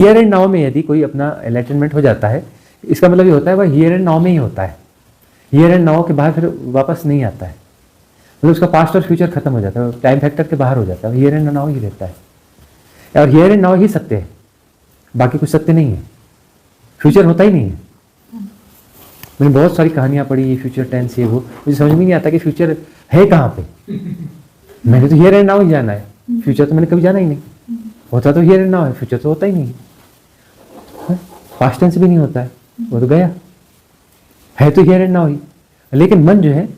Here and now में यदि कोई अपना एनलाइटनमेंट हो जाता है, इसका मतलब ये होता है वह हियर एंड नाउ में ही होता है, हियर एंड नाउ के बाहर फिर वापस नहीं आता है, मतलब उसका पास्ट और फ्यूचर खत्म हो जाता है, टाइम फैक्टर के बाहर हो जाता है, हियर एंड नाउ ही रहता है, और हियर एंड नाउ ही सत्य है, बाकी कुछ सत्य नहीं है, फ्यूचर होता ही नहीं है। मैंने बहुत सारी कहानियां पढ़ी, फ्यूचर टेंस ये वो, मुझे समझ में नहीं आता कि फ्यूचर है कहाँ पे। मैंने तो हियर एंड नाउ ही जाना है, फ्यूचर तो मैंने कभी जाना ही नहीं, होता तो हियर एंड नाउ है, फ्यूचर तो होता ही नहीं है, पास्ट टेंस भी नहीं होता है, वो तो गया है, तो हियर एंड नाउ ही। लेकिन मन जो है,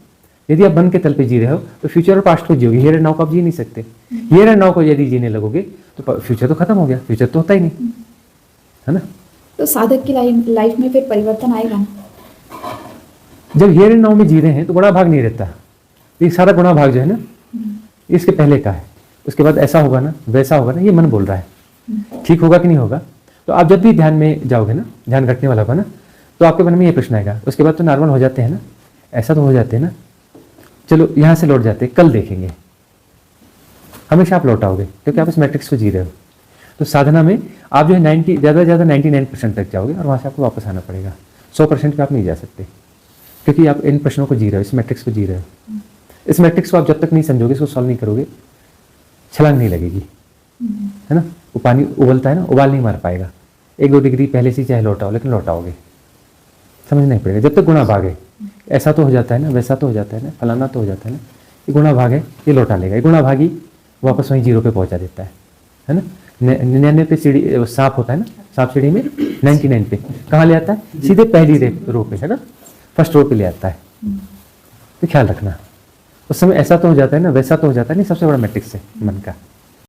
यदि आप मन के तल पे जी रहे हो तो फ्यूचर और पास्ट को जियोगे, हियर एंड नाउ को आप जी नहीं सकते। हियर एंड नाउ को यदि जीने लगोगे तो फ्यूचर तो खत्म हो गया, फ्यूचर तो होता ही नहीं है ना। तो साधक की लाइफ में फिर परिवर्तन आएगा ना? जब हियर एंड नाउ में जी रहे हैं तो गुणा भाग नहीं रहता, ये सारा गुणा भाग जो है ना, इसके पहले का है, उसके बाद ऐसा होगा ना, वैसा होगा ना, ये मन बोल रहा है, ठीक होगा कि नहीं होगा। तो आप जब भी ध्यान में जाओगे ना, ध्यान घटने वाला होगा ना, तो आपके मन में ये प्रश्न आएगा, उसके बाद तो नॉर्मल हो जाते हैं ना, ऐसा तो हो जाते हैं ना, चलो यहाँ से लौट जाते हैं, कल देखेंगे, हमेशा आप लौटाओगे क्योंकि आप इस मैट्रिक्स को जी रहे हो। तो साधना में आप जो है 90 ज़्यादा से ज़्यादा 99% तक जाओगे और वहाँ से आपको वापस आना पड़ेगा, 100% पे आप नहीं जा सकते, क्योंकि आप इन प्रश्नों को जी रहे हो, इस मैट्रिक्स को जी रहे हो। इस मैट्रिक्स को आप जब तक नहीं समझोगे, इसको सॉल्व नहीं करोगे, छलांग नहीं लगेगी, है ना। वो पानी उबलता है ना, उबाल नहीं मार पाएगा, 1-2 डिग्री पहले से चाहे लौटाओ, लेकिन लौटाओगे, समझना ही पड़ेगा। जब तक गुणा भाग है, ऐसा तो हो जाता है ना, वैसा तो हो जाता है ना, फलाना तो हो जाता है ना, ये गुणा भाग है, ये लौटा लेगा, ये गुणा भागी वापस वहीं 0 पे पहुंचा देता है ना। 99 पे सीढ़ी सांप होता है ना, सांप सीढ़ी में 99 पे कहाँ ले आता है, सीधे पहली रो पे, है ना, फर्स्ट रो पे ले आता है। तो ख्याल रखना, उस समय ऐसा तो हो जाता है ना, वैसा तो हो जाता है नहीं, सबसे बड़ा मैट्रिक्स है मन का।